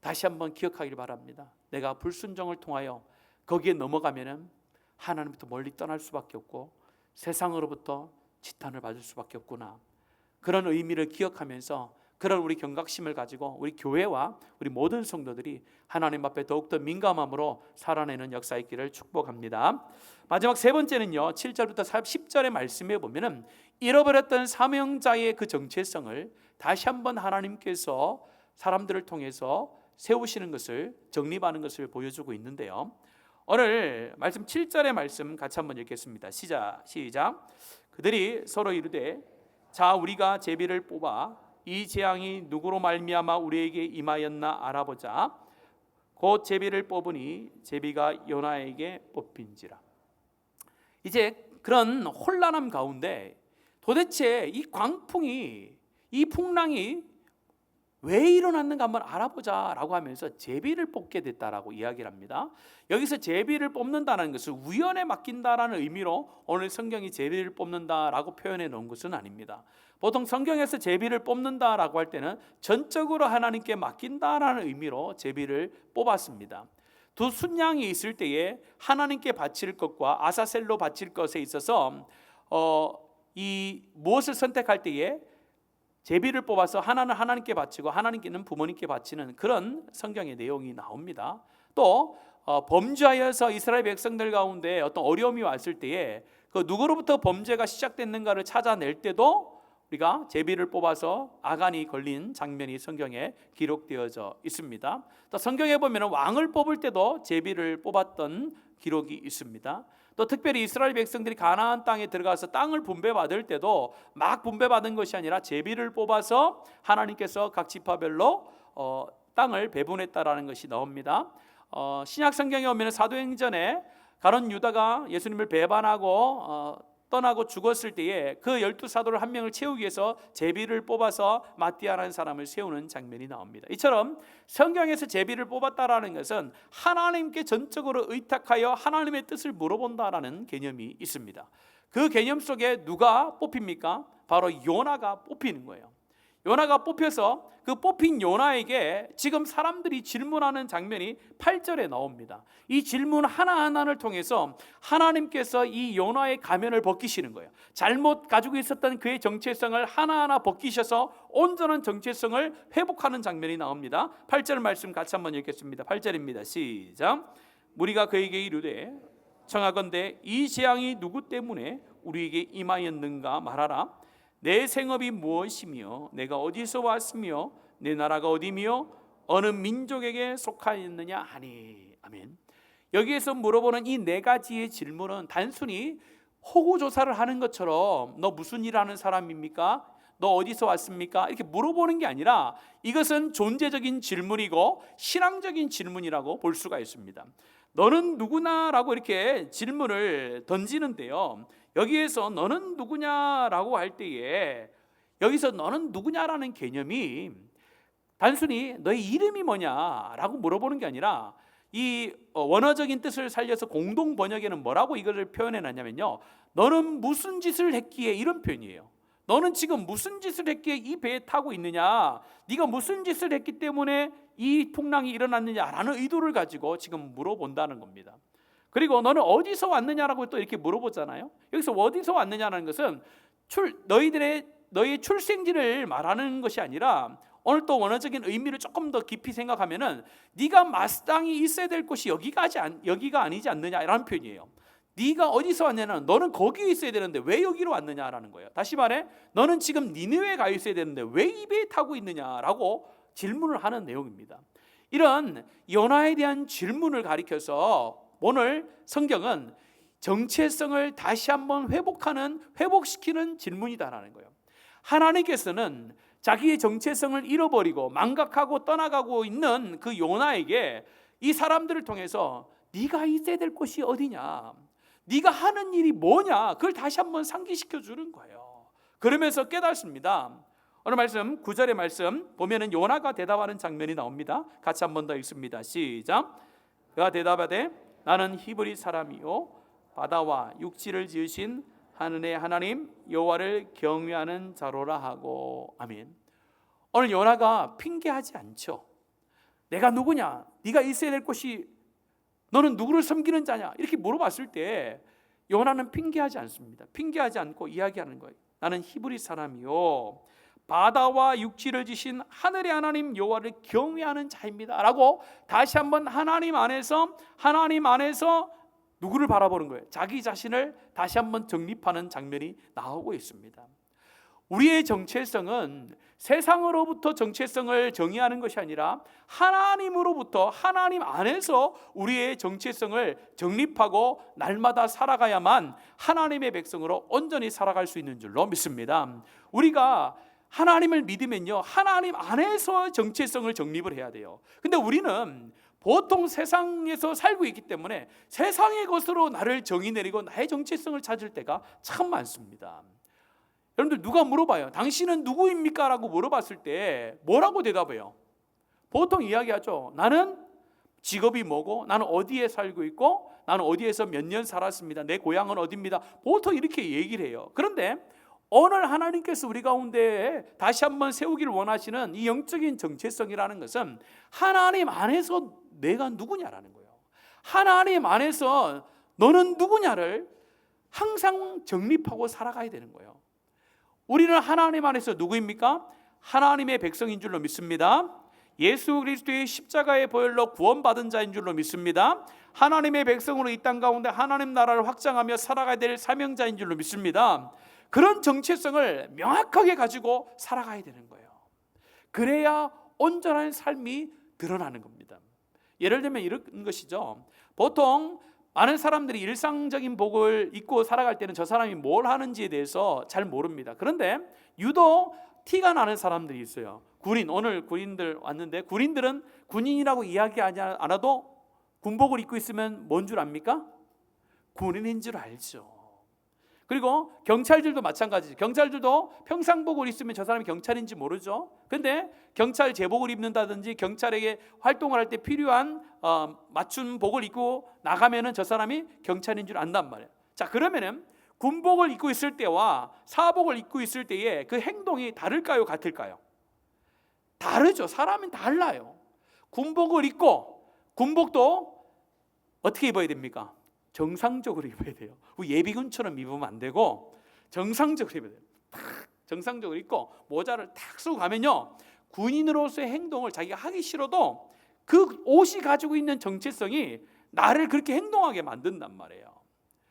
다시 한번 기억하길 바랍니다. 내가 불순종을 통하여 거기에 넘어가면은 하나님부터 멀리 떠날 수밖에 없고 세상으로부터 지탄을 받을 수밖에 없구나. 그런 의미를 기억하면서 그런 우리 경각심을 가지고 우리 교회와 우리 모든 성도들이 하나님 앞에 더욱더 민감함으로 살아내는 역사 있기를 축복합니다. 마지막 세 번째는요, 7절부터 10절의 말씀에 보면은 잃어버렸던 사명자의 그 정체성을 다시 한번 하나님께서 사람들을 통해서 세우시는 것을, 정립하는 것을 보여주고 있는데요. 오늘 말씀 7절의 말씀 같이 한번 읽겠습니다. 시작. 그들이 서로 이르되 자 우리가 제비를 뽑아 이 재앙이 누구로 말미암아 우리에게 임하였나 알아보자. 곧 제비를 뽑으니 제비가 요나에게 뽑힌지라. 이제 그런 혼란함 가운데 도대체 이 광풍이, 이 풍랑이 왜 일어났는가 한번 알아보자라고 하면서 제비를 뽑게 됐다라고 이야기를 합니다. 여기서 제비를 뽑는다는 것은 우연에 맡긴다라는 의미로 오늘 성경이 제비를 뽑는다라고 표현해 놓은 것은 아닙니다. 보통 성경에서 제비를 뽑는다라고 할 때는 전적으로 하나님께 맡긴다라는 의미로 제비를 뽑았습니다. 두 순양이 있을 때에 하나님께 바칠 것과 아사셀로 바칠 것에 있어서 이 무엇을 선택할 때에 제비를 뽑아서 하나는 하나님께 바치고 하나님께는 부모님께 바치는 그런 성경의 내용이 나옵니다. 또 범죄하여서 이스라엘 백성들 가운데 어떤 어려움이 왔을 때에 그 누구로부터 범죄가 시작됐는가를 찾아낼 때도 우리가 제비를 뽑아서 아간이 걸린 장면이 성경에 기록되어져 있습니다. 또 성경에 보면 왕을 뽑을 때도 제비를 뽑았던 기록이 있습니다. 또 특별히 이스라엘 백성들이 가나안 땅에 들어가서 땅을 분배받을 때도 막 분배받은 것이 아니라 제비를 뽑아서 하나님께서 각 지파별로 땅을 배분했다라는 것이 나옵니다. 신약 성경에 오면 사도행전에 가룟 유다가 예수님을 배반하고 떠나고 죽었을 때에 그 12사도를 한 명을 채우기 위해서 제비를 뽑아서 마띠아라는 사람을 세우는 장면이 나옵니다. 이처럼 성경에서 제비를 뽑았다라는 것은 하나님께 전적으로 의탁하여 하나님의 뜻을 물어본다라는 개념이 있습니다. 그 개념 속에 누가 뽑힙니까? 바로 요나가 뽑히는 거예요. 요나가 뽑혀서 그 뽑힌 요나에게 지금 사람들이 질문하는 장면이 8절에 나옵니다. 이 질문 하나하나를 통해서 하나님께서 이 요나의 가면을 벗기시는 거예요. 잘못 가지고 있었던 그의 정체성을 하나하나 벗기셔서 온전한 정체성을 회복하는 장면이 나옵니다. 8절 말씀 같이 한번 읽겠습니다. 8절입니다. 시작. 무리가 그에게 이르되 청하건대 이 재앙이 누구 때문에 우리에게 임하였는가 말하라. 내 생업이 무엇이며 내가 어디서 왔으며 내 나라가 어디며 어느 민족에게 속하였느냐 하니. 아멘. 여기에서 물어보는 이 네 가지의 질문은 단순히 호구조사를 하는 것처럼 너 무슨 일 하는 사람입니까? 너 어디서 왔습니까? 이렇게 물어보는 게 아니라 이것은 존재적인 질문이고 신앙적인 질문이라고 볼 수가 있습니다. 너는 누구나라고 이렇게 질문을 던지는데요, 여기에서 너는 누구냐라고 할 때에 여기서 너는 누구냐라는 개념이 단순히 너의 이름이 뭐냐라고 물어보는 게 아니라 이 원어적인 뜻을 살려서 공동 번역에는 뭐라고 이거를 표현해 놨냐면요, 너는 무슨 짓을 했기에, 이런 표현이에요. 너는 지금 무슨 짓을 했기에 이 배에 타고 있느냐, 네가 무슨 짓을 했기 때문에 이 풍랑이 일어났느냐라는 의도를 가지고 지금 물어본다는 겁니다. 그리고 너는 어디서 왔느냐라고 또 이렇게 물어보잖아요. 여기서 어디서 왔느냐는 것은 너의 출생지를 말하는 것이 아니라 오늘 또 원어적인 의미를 조금 더 깊이 생각하면은 네가 마땅히 있어야 될 곳이 여기가 아니지 않느냐라는 표현이에요. 네가 어디서 왔냐는 너는 거기에 있어야 되는데 왜 여기로 왔느냐라는 거예요. 다시 말해, 너는 지금 니느웨에 가 있어야 되는데 왜 이 배에 타고 있느냐라고 질문을 하는 내용입니다. 이런 요나에 대한 질문을 가리켜서 오늘 성경은 정체성을 다시 한번 회복시키는 질문이다라는 거예요. 하나님께서는 자기의 정체성을 잃어버리고 망각하고 떠나가고 있는 그 요나에게 이 사람들을 통해서 네가 있어야 될 곳이 어디냐, 네가 하는 일이 뭐냐, 그걸 다시 한번 상기시켜 주는 거예요. 그러면서 깨닫습니다. 오늘 말씀 9절의 말씀 보면은 요나가 대답하는 장면이 나옵니다. 같이 한번 더 읽습니다. 시작. 그가 대답하되 나는 히브리 사람이요 바다와 육지를 지으신 하늘의 하나님 여호와를 경외하는 자로라 하고. 아멘. 오늘 요나가 핑계하지 않죠. 내가 누구냐? 네가 있어야 될 곳이, 너는 누구를 섬기는 자냐? 이렇게 물어봤을 때 요나는 핑계하지 않습니다. 핑계하지 않고 이야기하는 거예요. 나는 히브리 사람이요 바다와 육지를 지신 하늘의 하나님 여호와를 경외하는 자입니다 라고 다시 한번 하나님 안에서 누구를 바라보는 거예요? 자기 자신을 다시 한번 정립하는 장면이 나오고 있습니다. 우리의 정체성은 세상으로부터 정체성을 정의하는 것이 아니라 하나님으로부터, 하나님 안에서 우리의 정체성을 정립하고 날마다 살아가야만 하나님의 백성으로 온전히 살아갈 수 있는 줄로 믿습니다. 우리가 하나님을 믿으면요, 하나님 안에서 정체성을 정립을 해야 돼요. 근데 우리는 보통 세상에서 살고 있기 때문에 세상의 것으로 나를 정의 내리고 나의 정체성을 찾을 때가 참 많습니다. 여러분들 누가 물어봐요. 당신은 누구입니까? 라고 물어봤을 때 뭐라고 대답해요? 보통 이야기하죠. 나는 직업이 뭐고, 나는 어디에 살고 있고, 나는 어디에서 몇 년 살았습니다. 내 고향은 어디입니다. 보통 이렇게 얘기를 해요. 그런데 오늘 하나님께서 우리 가운데 다시 한번 세우기를 원하시는 이 영적인 정체성이라는 것은 하나님 안에서 내가 누구냐라는 거예요. 하나님 안에서 너는 누구냐를 항상 정립하고 살아가야 되는 거예요. 우리는 하나님 안에서 누구입니까? 하나님의 백성인 줄로 믿습니다. 예수 그리스도의 십자가의 보혈로 구원받은 자인 줄로 믿습니다. 하나님의 백성으로 이 땅 가운데 하나님 나라를 확장하며 살아가야 될 사명자인 줄로 믿습니다. 그런 정체성을 명확하게 가지고 살아가야 되는 거예요. 그래야 온전한 삶이 드러나는 겁니다. 예를 들면 이런 것이죠. 보통 많은 사람들이 일상적인 복을 입고 살아갈 때는 저 사람이 뭘 하는지에 대해서 잘 모릅니다. 그런데 유독 티가 나는 사람들이 있어요. 군인, 오늘 군인들 왔는데 군인들은 군인이라고 이야기하지 않아도 군복을 입고 있으면 뭔 줄 압니까? 군인인 줄 알죠. 그리고 경찰들도 마찬가지죠. 경찰들도 평상복을 입으면 저 사람이 경찰인지 모르죠. 근데 경찰 제복을 입는다든지 경찰에게 활동을 할 때 필요한 맞춤 복을 입고 나가면은 저 사람이 경찰인 줄 안단 말이에요. 자, 그러면은 군복을 입고 있을 때와 사복을 입고 있을 때의 그 행동이 다를까요? 같을까요? 다르죠. 사람은 달라요. 군복을 입고, 군복도 어떻게 입어야 됩니까? 정상적으로 입어야 돼요. 예비군처럼 입으면 안 되고 정상적으로 입어야 돼요. 탁 정상적으로 입고 모자를 탁 쓰고 가면요, 군인으로서의 행동을 자기가 하기 싫어도 그 옷이 가지고 있는 정체성이 나를 그렇게 행동하게 만든단 말이에요.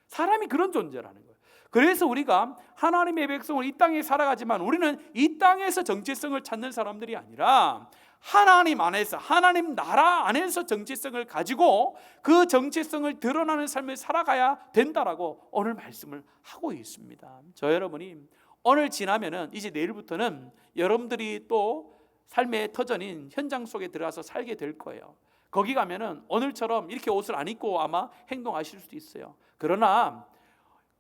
사람이 그런 존재라는 거예요. 그래서 우리가 하나님의 백성으로 이 땅에 살아가지만 우리는 이 땅에서 정체성을 찾는 사람들이 아니라 하나님 안에서, 하나님 나라 안에서 정체성을 가지고 그 정체성을 드러나는 삶을 살아가야 된다라고 오늘 말씀을 하고 있습니다. 저 여러분이 오늘 지나면은 이제 내일부터는 여러분들이 또 삶의 터전인 현장 속에 들어가서 살게 될 거예요. 거기 가면은 오늘처럼 이렇게 옷을 안 입고 아마 행동하실 수도 있어요. 그러나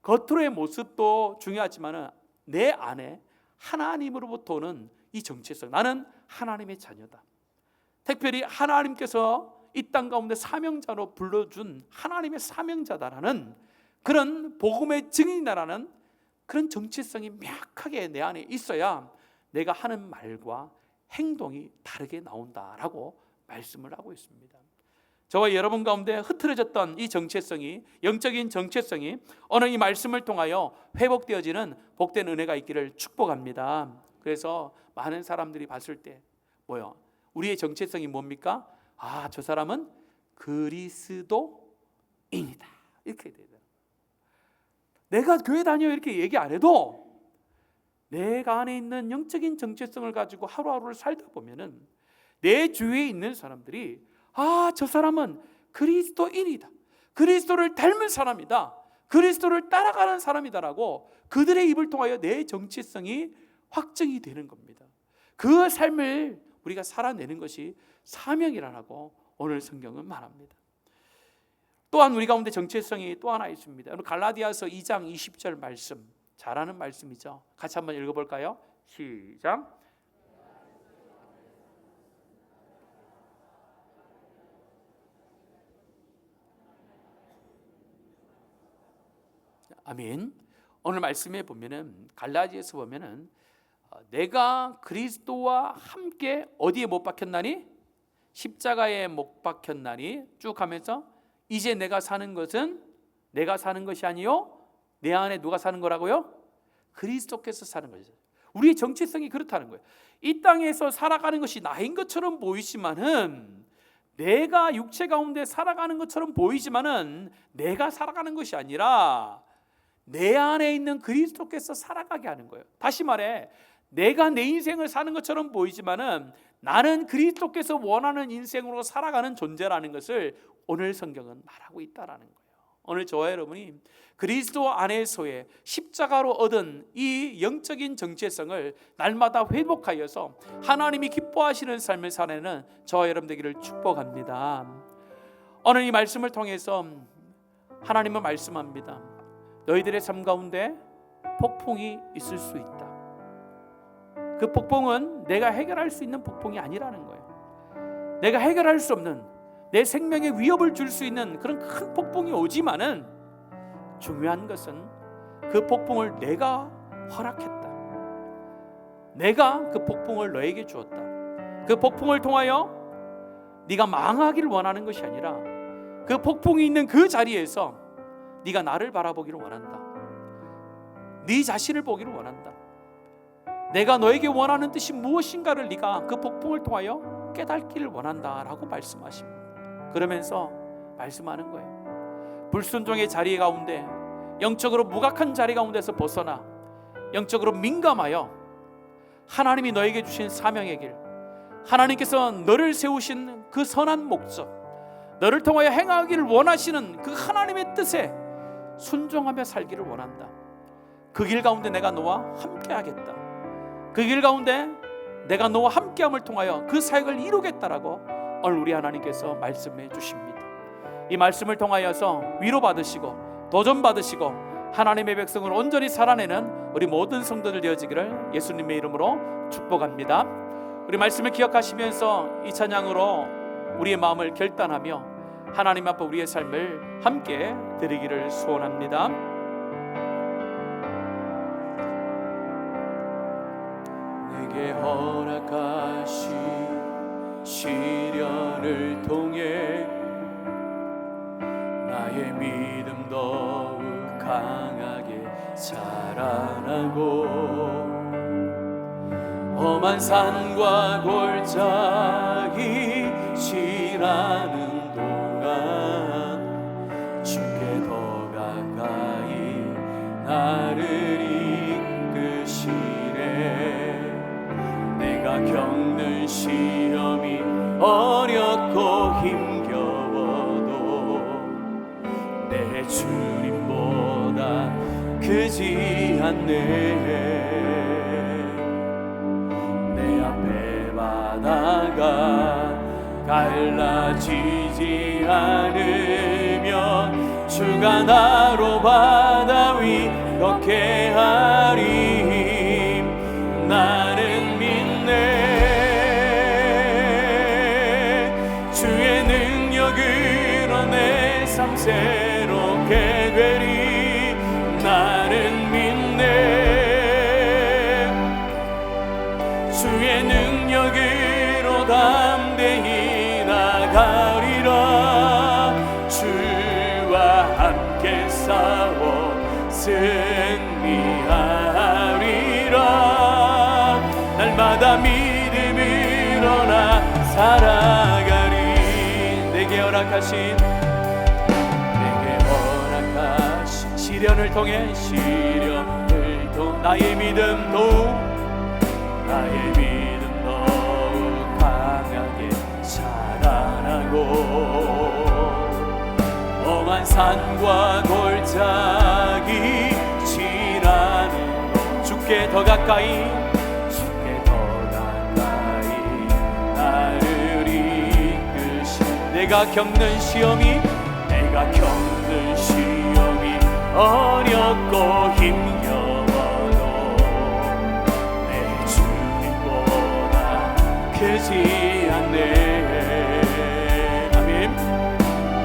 겉으로의 모습도 중요하지만은 내 안에 하나님으로부터 오는 이 정체성, 나는 하나님의 자녀다. 특별히 하나님께서 이 땅 가운데 사명자로 불러준 하나님의 사명자다라는 그런 복음의 증인이라는 그런 정체성이 명확하게 내 안에 있어야 내가 하는 말과 행동이 다르게 나온다라고 말씀을 하고 있습니다. 저와 여러분 가운데 흐트러졌던 이 정체성이, 영적인 정체성이 오늘 이 말씀을 통하여 회복되어지는 복된 은혜가 있기를 축복합니다. 그래서 많은 사람들이 봤을 때 뭐요? 우리의 정체성이 뭡니까? 아, 저 사람은 그리스도인이다. 이렇게 돼요. 내가 교회 다녀 이렇게 얘기 안 해도 내가 안에 있는 영적인 정체성을 가지고 하루하루를 살다 보면은 내 주위에 있는 사람들이 아, 저 사람은 그리스도인이다. 그리스도를 닮은 사람이다. 그리스도를 따라가는 사람이다라고 그들의 입을 통하여 내 정체성이 확증이 되는 겁니다. 그 삶을 우리가 살아내는 것이 사명이라고 오늘 성경은 말합니다. 또한 우리 가운데 정체성이 또 하나 있습니다. 갈라디아서 2장 20절 말씀, 잘 아는 말씀이죠. 같이 한번 읽어볼까요? 시작. 아멘. 오늘 말씀에 보면은 갈라디아서 보면은 내가 그리스도와 함께 어디에 못 박혔나니? 십자가에 못 박혔나니 쭉 하면서 이제 내가 사는 것은 내가 사는 것이 아니요 내 안에 누가 사는 거라고요? 그리스도께서 사는 거죠. 우리의 정체성이 그렇다는 거예요. 이 땅에서 살아가는 것이 나인 것처럼 보이지만은, 내가 육체 가운데 살아가는 것처럼 보이지만은 내가 살아가는 것이 아니라 내 안에 있는 그리스도께서 살아가게 하는 거예요. 다시 말해, 내가 내 인생을 사는 것처럼 보이지만은 나는 그리스도께서 원하는 인생으로 살아가는 존재라는 것을 오늘 성경은 말하고 있다라는 거예요. 오늘 저와 여러분이 그리스도 안에서의 십자가로 얻은 이 영적인 정체성을 날마다 회복하여서 하나님이 기뻐하시는 삶을 사는 저와 여러분 되기를 축복합니다. 오늘 이 말씀을 통해서 하나님은 말씀합니다. 너희들의 삶 가운데 폭풍이 있을 수 있다. 그 폭풍은 내가 해결할 수 있는 폭풍이 아니라는 거예요. 내가 해결할 수 없는, 내 생명에 위협을 줄 수 있는 그런 큰 폭풍이 오지만은 중요한 것은 그 폭풍을 내가 허락했다. 내가 그 폭풍을 너에게 주었다. 그 폭풍을 통하여 네가 망하기를 원하는 것이 아니라 그 폭풍이 있는 그 자리에서 네가 나를 바라보기를 원한다. 네 자신을 보기를 원한다. 내가 너에게 원하는 뜻이 무엇인가를 네가 그 폭풍을 통하여 깨닫기를 원한다라고 말씀하십니다. 그러면서 말씀하는 거예요. 불순종의 자리 가운데, 영적으로 무각한 자리 가운데서 벗어나 영적으로 민감하여 하나님이 너에게 주신 사명의 길, 하나님께서 너를 세우신 그 선한 목적, 너를 통하여 행하기를 원하시는 그 하나님의 뜻에 순종하며 살기를 원한다. 그 길 가운데 내가 너와 함께 하겠다. 그 길 가운데 내가 너와 함께함을 통하여 그 사역을 이루겠다라고 오늘 우리 하나님께서 말씀해 주십니다. 이 말씀을 통하여서 위로받으시고 도전받으시고 하나님의 백성을 온전히 살아내는 우리 모든 성도들 되어지기를 예수님의 이름으로 축복합니다. 우리 말씀을 기억하시면서 이 찬양으로 우리의 마음을 결단하며 하나님 앞에 우리의 삶을 함께 드리기를 소원합니다. 내게 허락하신 시련을 통해 나의 믿음 더욱 강하게 자라나고 험한 산과 골짜기 지나는 동안 주께 더 가까이 나를 이끄시네. 내가 겪는 시험이 어렵고 힘겨워도 내 주님보다 크지 않네. 내 앞에 바다가 갈라지지 않으면 주가 나로 바다 위 걷게 하리. 나는 믿네. 주의 능력으로 내 삶 새롭게 되리. 나는 믿네. 주의 능력으로 담대히 나가리라. 주와 함께 싸워 승리하리라. 날마다 믿음으로 나 살아가리. 내게 허락하신 시련을 통해 나의 믿음 더욱 강하게 자라나고 험한 산과 골짜기 지나는 주께 더 가까이 나를 이끄시. 내가 겪는 시험이 어렵고 힘겨워도 내 주님보다 크지 않네. 아멘.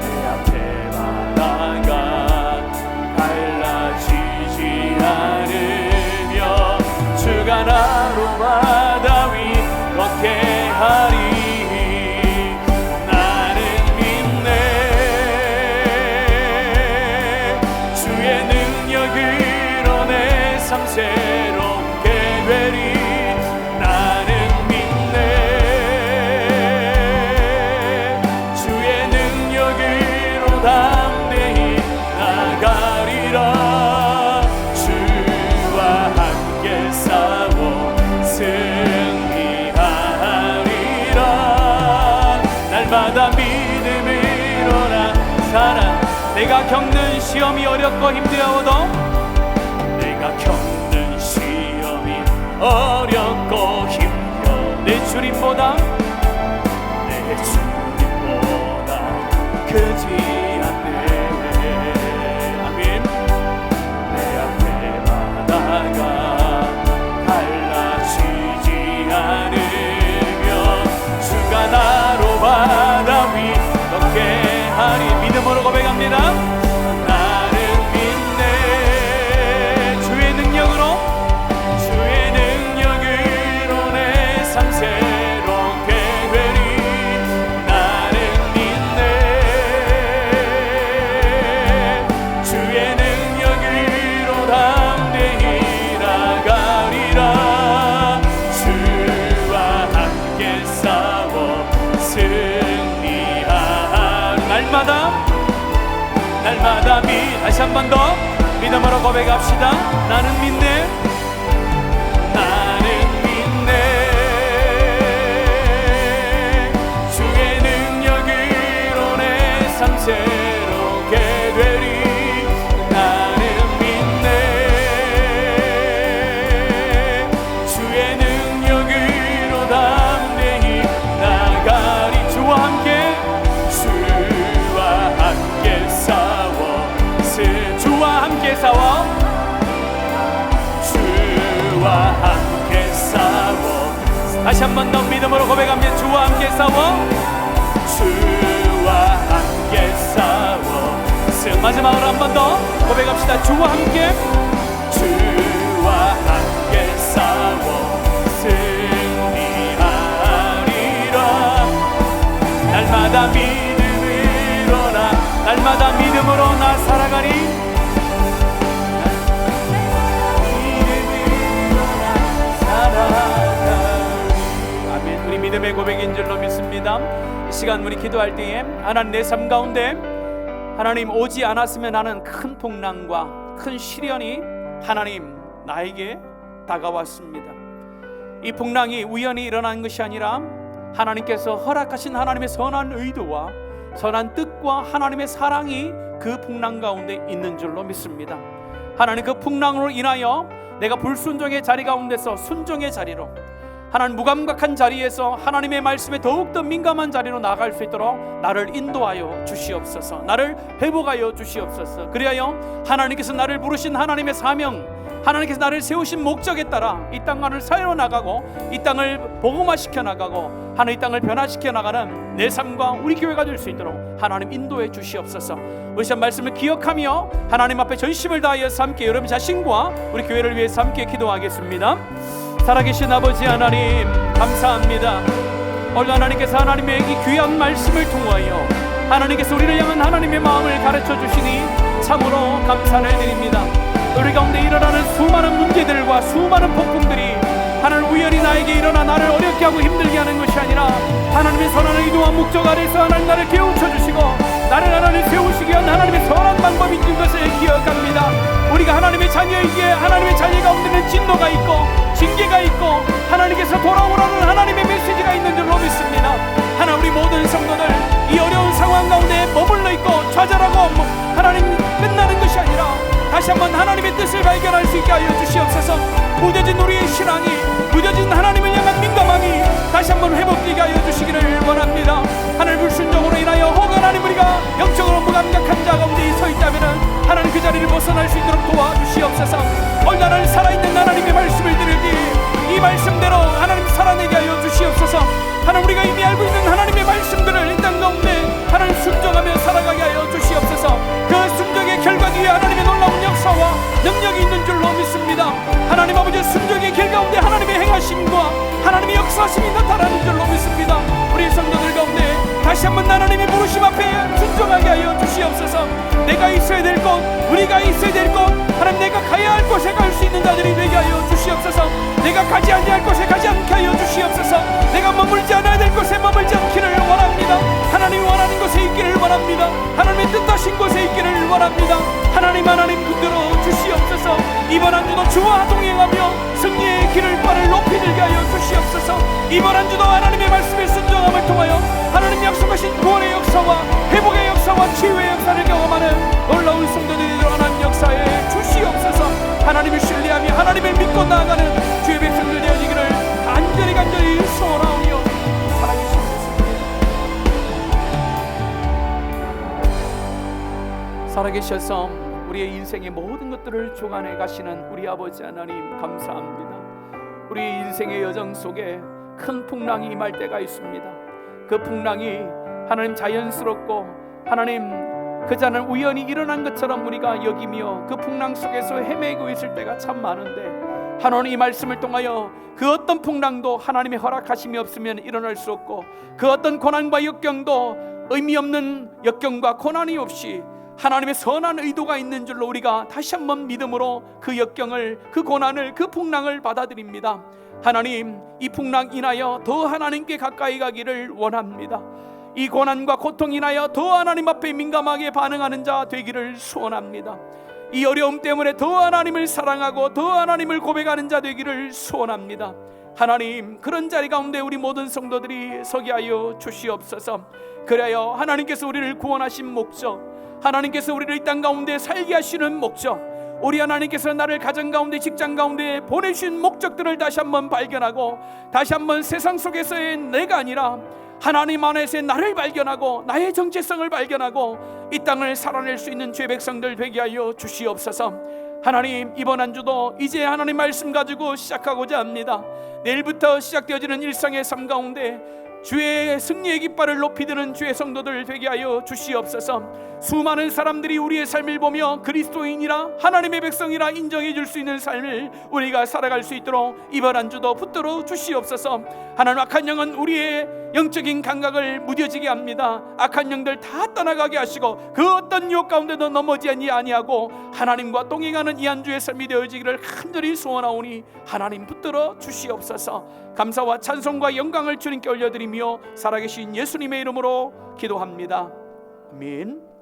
내 앞에 바다가 갈라지지 않으며 주가 나로 바다 위 걷게 하리. 새롭게 되리. 나는 믿네. 주의 능력으로 담대히 나가리라. 주와 함께 싸워 승리하리라. 날마다 믿음으로나 살아. 내가 겪는 시험이 어렵고 힘들어도, 내가 겪는 시험이 어렵고 힘들어 내 주님보다 크지 않네. 아멘. 내 앞에 바다가 갈라지지 않으면 주가 나로 바다 위 걷게 하리. 믿음으로 고백합니다. 나는 믿네. 주의 능력으로 내 삶 새롭게 되리. 나는 믿네. 주의 능력으로 담대히 나가리라. 주와 함께 싸워 날마다 다시 한 번 더 믿음으로 고백합시다. 나는 믿네. 나는 믿네. 주의 능력으로 내 삶 새롭게 되리. 나는 믿네. 주의 능력으로 담대히 나가리. 주와 함께 싸워. 다시 한 번 더 믿음으로 고백합니다. 주와 함께 싸워. 주와 함께 싸워. 마지막으로 한 번 더 고백합시다. 주와 함께 싸워 승리하리라. 날마다 믿음으로 나 살아가리. 아멘. 우리 믿음의 고백인 줄로 믿습니다. 이 시간 우리 기도할 때에 하나님 내 삶 가운데 하나님 오지 않았으면 하는 큰 풍랑과 큰 시련이 하나님 나에게 다가왔습니다. 이 풍랑이 우연히 일어난 것이 아니라 하나님께서 허락하신 하나님의 선한 의도와 선한 뜻과 하나님의 사랑이 그 풍랑 가운데 있는 줄로 믿습니다. 하나님 그 풍랑으로 인하여 내가 불순종의 자리 가운데서 순종의 자리로, 하나님 무감각한 자리에서 하나님의 말씀에 더욱더 민감한 자리로 나아갈 수 있도록 나를 인도하여 주시옵소서. 나를 회복하여 주시옵소서. 그리하여 하나님께서 나를 부르신 하나님의 사명, 하나님께서 나를 세우신 목적에 따라 이 땅을 사회로 나가고 이 땅을 복음화시켜 나가고 하나님 이 땅을 변화시켜 나가는 내 삶과 우리 교회가 될 수 있도록 하나님 인도해 주시옵소서. 우리 시간 말씀을 기억하며 하나님 앞에 전심을 다하여서 함께 여러분 자신과 우리 교회를 위해서 함께 기도하겠습니다. 살아계신 아버지 하나님 감사합니다. 오늘 하나님께서 하나님의 이 귀한 말씀을 통하여 하나님께서 우리를 향한 하나님의 마음을 가르쳐 주시니 참으로 감사를 드립니다. 우리 가운데 일어나는 수많은 문제들과 수많은 폭풍들이 하나님 우연히 나에게 일어나 나를 어렵게 하고 힘들게 하는 것이 아니라 하나님의 선한 의도와 목적 아래서 하나님 나를 깨우쳐 주시고 나를 하나님 세우시기 위한 하나님의 선한 방법인 것을 기억합니다. 우리가 하나님의 자녀이기에 하나님의 자녀 가운데는 진노가 있고 징계가 있고 하나님께서 돌아오라는 하나님의 메시지가 있는 줄로 믿습니다. 하나님 우리 모든 성도들 이 어려운 상황 가운데 머물러 있고 좌절하고 하나님 끝나는 것이 아니라 다시 한번 하나님의 뜻을 발견할 수 있게 하여 주시옵소서. 무뎌진 우리의 신앙이, 무뎌진 하나님을 향한 민감함이 다시 한번 회복되게 하여 주시기를 원합니다. 하나님 불순종으로 인하여 혹 하나님 우리가 영적으로 무감각한 자 가운데 서 있다면 하나님 그 자리를 벗어날 수 있도록 도와주시옵소서. 오늘 나를 살아있는 하나님의 말씀을 들을 때 이 말씀대로 하나님 살아내게 하여 주시옵소서. 하나님 우리가 이미 알고 있는 하나님의 말씀들을 이 땅 가운데 하나님 순종하며 살아가게 하여 주시옵소서. 그 순종의 결과 뒤에 하나님의 놀라운 역사와 능력이 있는 줄로 믿습니다. 하나님 아버지 순종의 길 가운데 하나님의 행하심과 하나님의 역사심이 나타나는 줄로 믿습니다. 우리 성도들 가운데 다시 한번 하나님의 부르심 앞에 순종하게 하여 주시옵소서. 내가 있어야 될 곳, 우리가 있어야 될 곳, 하나님 내가 가야 할 곳에 갈 수 있는 자들이 되게 곳에 머물지 않기를 원합니다. 하나님이 원하는 곳에 있기를 원합니다. 하나님의 뜻하신 곳에 있기를 원합니다. 하나님 붙들어 주시옵소서. 이번 한 주도 주와 동행하며 승리의 길을 발을 높이 들게 하여 주시옵소서. 이번 한 주도 하나님의 말씀에 순종함을 통하여 하나님 약속하신 구원의 역사와 회복의 역사와 치유의 역사를 경험하는 놀라운 성도들이 일어나는 역사에 주시옵소서. 하나님을 신뢰하며 하나님을 믿고 나아가는 주의 백성들 되어지기를 간절히 소원하오며 살아계신 예수님, 살아계셔서 우리의 인생의 모든 것들을 주관해 가시는 우리 아버지 하나님 감사합니다. 우리 인생의 여정 속에 큰 풍랑이 임할 때가 있습니다. 그 풍랑이 하나님 자연스럽고 하나님 그자는 우연히 일어난 것처럼 우리가 여기며 그 풍랑 속에서 헤매고 있을 때가 참 많은데, 하나님 이 말씀을 통하여 그 어떤 풍랑도 하나님의 허락하심이 없으면 일어날 수 없고, 그 어떤 고난과 역경도 의미 없는 역경과 고난이 없이 하나님의 선한 의도가 있는 줄로 우리가 다시 한번 믿음으로 그 역경을, 그 고난을, 그 풍랑을 받아들입니다. 하나님, 이 풍랑 인하여 더 하나님께 가까이 가기를 원합니다. 이 고난과 고통 인하여 더 하나님 앞에 민감하게 반응하는 자 되기를 소원합니다. 이 어려움 때문에 더 하나님을 사랑하고 더 하나님을 고백하는 자 되기를 소원합니다. 하나님, 그런 자리 가운데 우리 모든 성도들이 서게 하여 주시옵소서. 그래야 하나님께서 우리를 구원하신 목적, 하나님께서 우리를 이 땅 가운데 살게 하시는 목적, 우리 하나님께서 나를 가정 가운데 직장 가운데 보내주신 목적들을 다시 한번 발견하고, 다시 한번 세상 속에서의 내가 아니라 하나님 안에서의 나를 발견하고 나의 정체성을 발견하고 이 땅을 살아낼 수 있는 죄 백성들 되게 하여 주시옵소서. 하나님, 이번 한 주도 이제 하나님 말씀 가지고 시작하고자 합니다. 내일부터 시작되어지는 일상의 삶 가운데 주의 승리의 깃발을 높이 드는 주의 성도들 되게 하여 주시옵소서. 수많은 사람들이 우리의 삶을 보며 그리스도인이라 하나님의 백성이라 인정해 줄 수 있는 삶을 우리가 살아갈 수 있도록 이번 한 주도 붙들어 주시옵소서. 하나님, 악한 영은 우리의 영적인 감각을 무뎌지게 합니다. 악한 영들 다 떠나가게 하시고 그 어떤 유혹 가운데도 넘어지지 아니하고 하나님과 동행하는 이 한 주의 삶이 되어지기를 간절히 소원하오니 하나님 붙들어 주시옵소서. 감사와 찬송과 영광을 주님께 올려드리며 살아계신 예수님의 이름으로 기도합니다. 아멘.